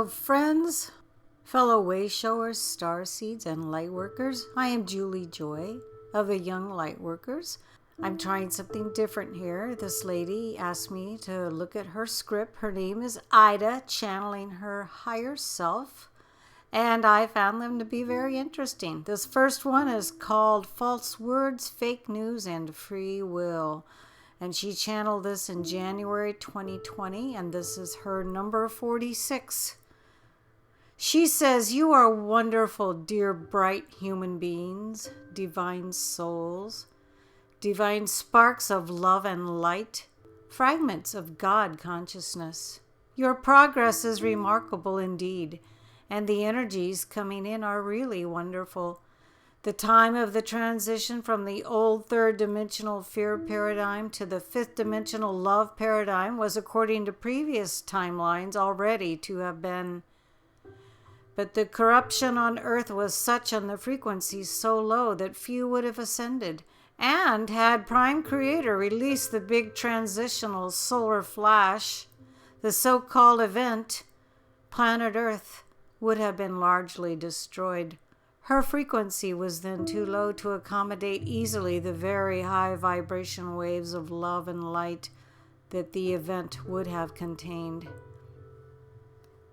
Hello, friends, fellow wayshowers, starseeds, and lightworkers. I am Julie Joy of the Young Lightworkers. I'm trying something different here. This lady asked me to look at her script. Her name is Aita, channeling her higher self, and I found them to be very interesting. This first one is called False Words, Fake News, and Free Will. And she channeled this in January 2020, and this is her number 46. She says, "You are wonderful, dear bright human beings, divine souls, divine sparks of love and light, fragments of God consciousness. Your progress is remarkable indeed, and the energies coming in are really wonderful. The time of the transition from the old third-dimensional fear paradigm to the fifth-dimensional love paradigm was, according to previous timelines, already to have been. But the corruption on Earth was such and the frequencies so low that few would have ascended. And had Prime Creator released the big transitional solar flash, the so-called event, planet Earth would have been largely destroyed. Her frequency was then too low to accommodate easily the very high vibration waves of love and light that the event would have contained.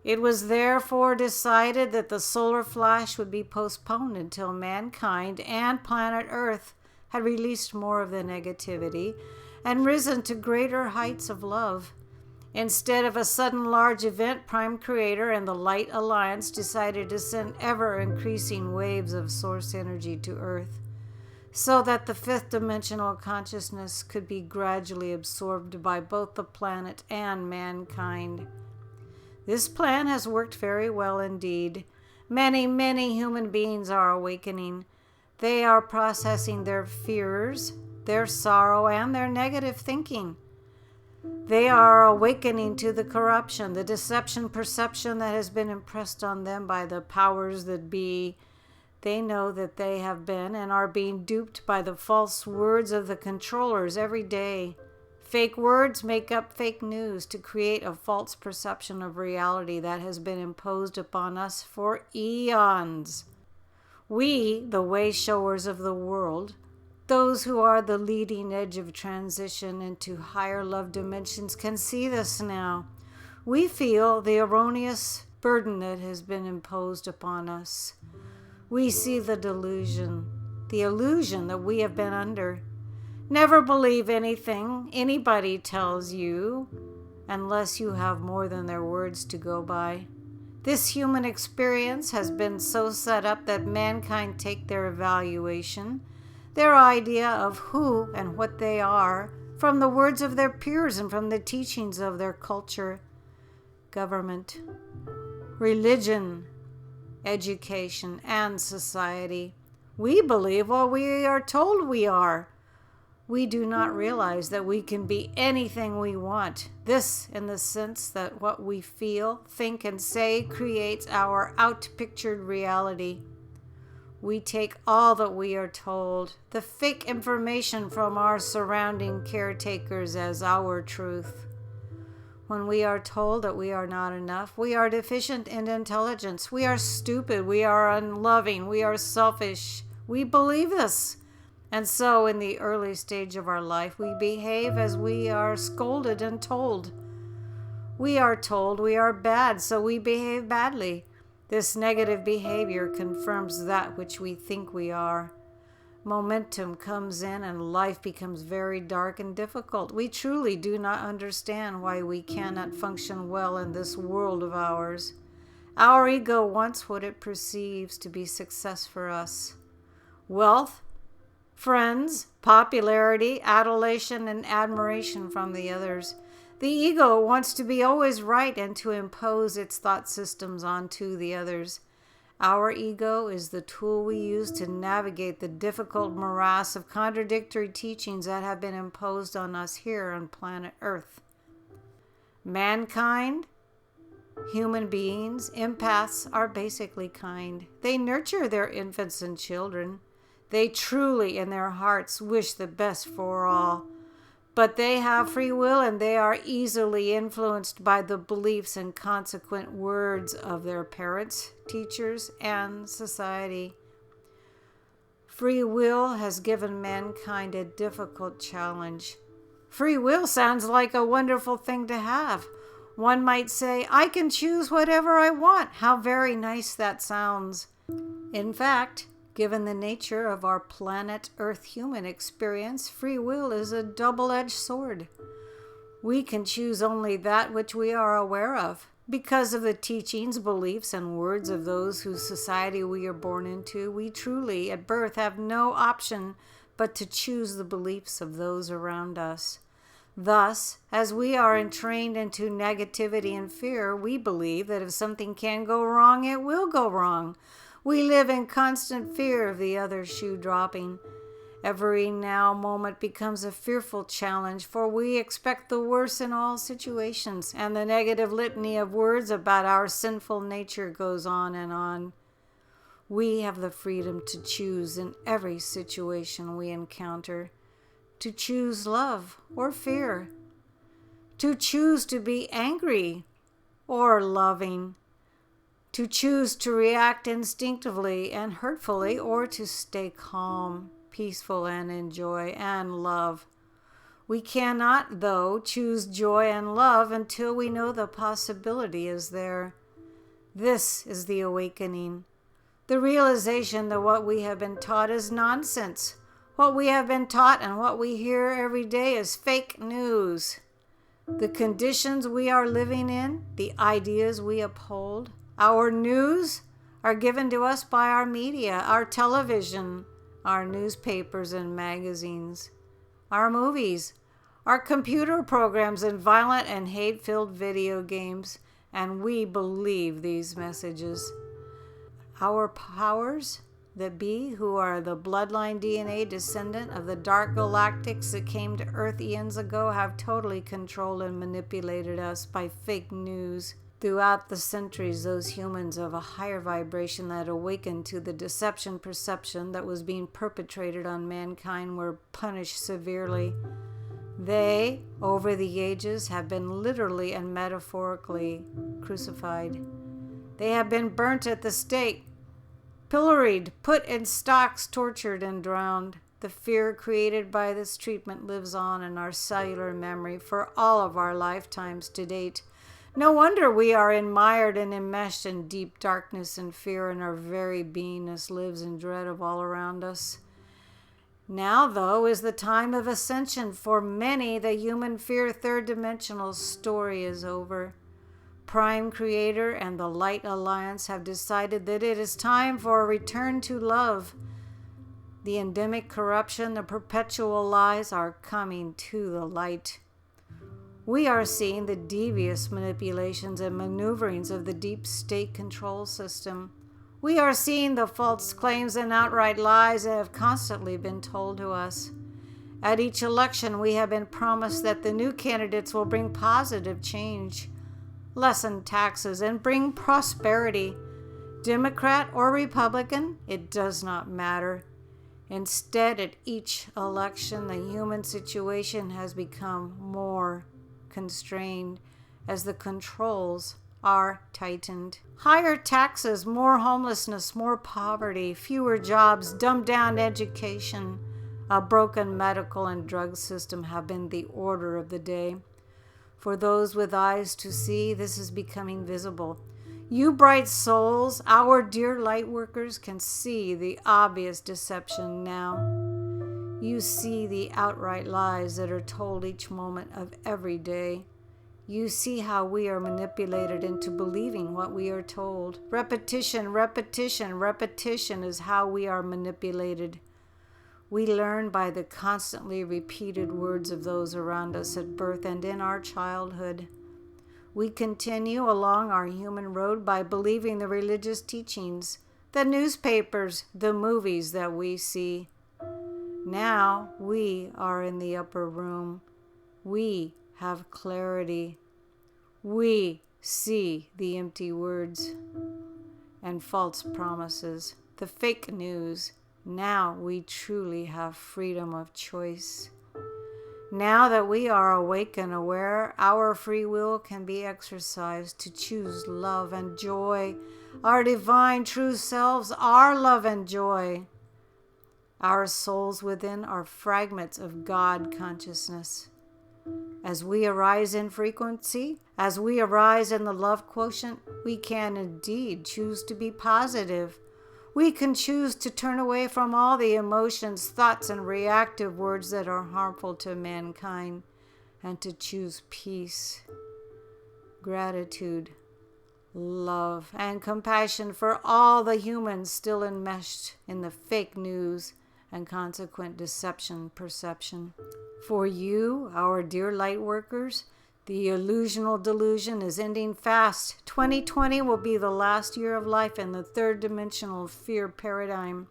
It was therefore decided that the solar flash would be postponed until mankind and planet Earth had released more of the negativity and risen to greater heights of love. Instead of a sudden large event, Prime Creator and the Light Alliance decided to send ever-increasing waves of source energy to Earth, so that the fifth-dimensional consciousness could be gradually absorbed by both the planet and mankind. This plan has worked very well indeed. Many, many human beings are awakening. They are processing their fears, their sorrow, and their negative thinking. They are awakening to the corruption, the deception perception that has been impressed on them by the powers that be. They know that they have been and are being duped by the false words of the controllers every day. Fake words make up fake news to create a false perception of reality that has been imposed upon us for eons. We, the way-showers of the world, those who are the leading edge of transition into higher love dimensions, can see this now. We feel the erroneous burden that has been imposed upon us. We see the delusion, the illusion that we have been under. Never believe anything anybody tells you unless you have more than their words to go by. This human experience has been so set up that mankind take their evaluation, their idea of who and what they are, from the words of their peers and from the teachings of their culture, government, religion, education, and society. We believe what we are told we are. We do not realize that we can be anything we want. This in the sense that what we feel, think, and say creates our outpictured reality. We take all that we are told, the fake information from our surrounding caretakers, as our truth. When we are told that we are not enough, we are deficient in intelligence, we are stupid, we are unloving, we are selfish, we believe this. And so in the early stage of our life, we behave as we are scolded and told. We are told we are bad, so we behave badly. This negative behavior confirms that which we think we are. Momentum comes in and life becomes very dark and difficult. We truly do not understand why we cannot function well in this world of ours. Our ego wants what it perceives to be success for us. Wealth, friends, popularity, adulation, and admiration from the others. The ego wants to be always right and to impose its thought systems onto the others. Our ego is the tool we use to navigate the difficult morass of contradictory teachings that have been imposed on us here on planet Earth. Mankind, human beings, empaths are basically kind. They nurture their infants and children. They truly in their hearts wish the best for all. But they have free will and they are easily influenced by the beliefs and consequent words of their parents, teachers, and society. Free will has given mankind a difficult challenge. Free will sounds like a wonderful thing to have. One might say, I can choose whatever I want. How very nice that sounds. In fact, given the nature of our planet Earth human experience, free will is a double-edged sword. We can choose only that which we are aware of. Because of the teachings, beliefs, and words of those whose society we are born into, we truly, at birth, have no option but to choose the beliefs of those around us. Thus, as we are entrained into negativity and fear, we believe that if something can go wrong, it will go wrong. We live in constant fear of the other shoe dropping. Every now moment becomes a fearful challenge, for we expect the worst in all situations, and the negative litany of words about our sinful nature goes on and on. We have the freedom to choose in every situation we encounter, to choose love or fear, to choose to be angry or loving, to choose to react instinctively and hurtfully, or to stay calm, peaceful, and enjoy and love. We cannot, though, choose joy and love until we know the possibility is there. This is the awakening, the realization that what we have been taught is nonsense. What we have been taught and what we hear every day is fake news. The conditions we are living in, the ideas we uphold, our news are given to us by our media, our television, our newspapers and magazines, our movies, our computer programs, and violent and hate-filled video games, and we believe these messages. Our powers that be, who are the bloodline DNA descendant of the dark galactics that came to Earth eons ago, have totally controlled and manipulated us by fake news. Throughout the centuries, those humans of a higher vibration that awakened to the deception perception that was being perpetrated on mankind were punished severely. They, over the ages, have been literally and metaphorically crucified. They have been burnt at the stake, pilloried, put in stocks, tortured, and drowned. The fear created by this treatment lives on in our cellular memory for all of our lifetimes to date. No wonder we are enmired and enmeshed in deep darkness and fear, and our very beingness lives in dread of all around us. Now, though, is the time of ascension. For many, the human fear third-dimensional story is over. Prime Creator and the Light Alliance have decided that it is time for a return to love. The endemic corruption, the perpetual lies are coming to the light. We are seeing the devious manipulations and maneuverings of the deep state control system. We are seeing the false claims and outright lies that have constantly been told to us. At each election, we have been promised that the new candidates will bring positive change, lessen taxes, and bring prosperity. Democrat or Republican, it does not matter. Instead, at each election, the human situation has become more constrained as the controls are tightened. Higher taxes, more homelessness, more poverty, fewer jobs, dumbed down education, a broken medical and drug system have been the order of the day. For those with eyes to see, this is becoming visible. You bright souls, our dear Lightworkers, can see the obvious deception now. You see the outright lies that are told each moment of every day. You see how we are manipulated into believing what we are told. Repetition, repetition, repetition is how we are manipulated. We learn by the constantly repeated words of those around us at birth and in our childhood. We continue along our human road by believing the religious teachings, the newspapers, the movies that we see. Now we are in the upper room. We have clarity. We see the empty words and false promises, the fake news. Now we truly have freedom of choice. Now that we are awake and aware, our free will can be exercised to choose love and joy. Our divine true selves are love and joy. Our souls within are fragments of God consciousness. As we arise in frequency, as we arise in the love quotient, we can indeed choose to be positive. We can choose to turn away from all the emotions, thoughts, and reactive words that are harmful to mankind, and to choose peace, gratitude, love, and compassion for all the humans still enmeshed in the fake news and consequent deception perception. For you, our dear Lightworkers, the illusional delusion is ending fast. 2020 will be the last year of life in the third dimensional fear paradigm.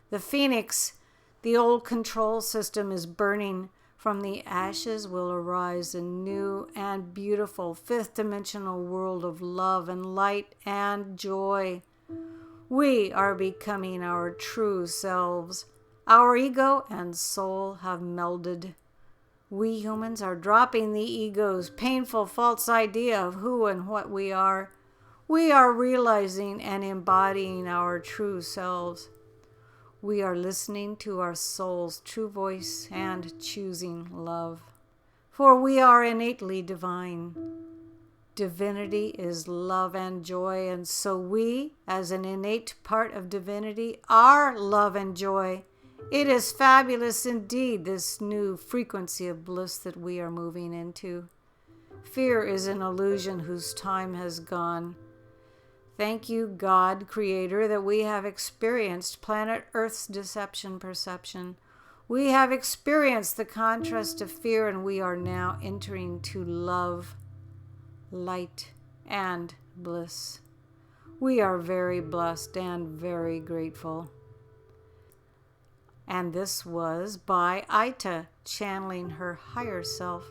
The phoenix, the old control system, is burning. From the ashes will arise a new and beautiful fifth dimensional world of love and light and joy. We are becoming our true selves. Our ego and soul have melded. We humans are dropping the ego's painful false idea of who and what we are. We are realizing and embodying our true selves. We are listening to our soul's true voice and choosing love. For we are innately divine. Divinity is love and joy, and so we, as an innate part of divinity, are love and joy. It is fabulous indeed, this new frequency of bliss that we are moving into. Fear is an illusion whose time has gone. Thank you, God, Creator, that we have experienced planet Earth's deception perception. We have experienced the contrast of fear, and we are now entering to love, light, and bliss. We are very blessed and very grateful. And this was by Aita, channeling her higher self.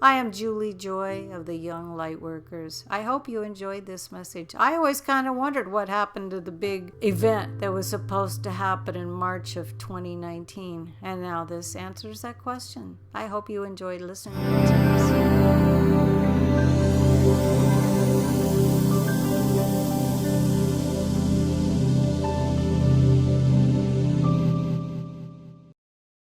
I am Julie Joy of the Young Lightworkers. I hope you enjoyed this message. I always kind of wondered what happened to the big event that was supposed to happen in March of 2019. And now this answers that question. I hope you enjoyed listening to this.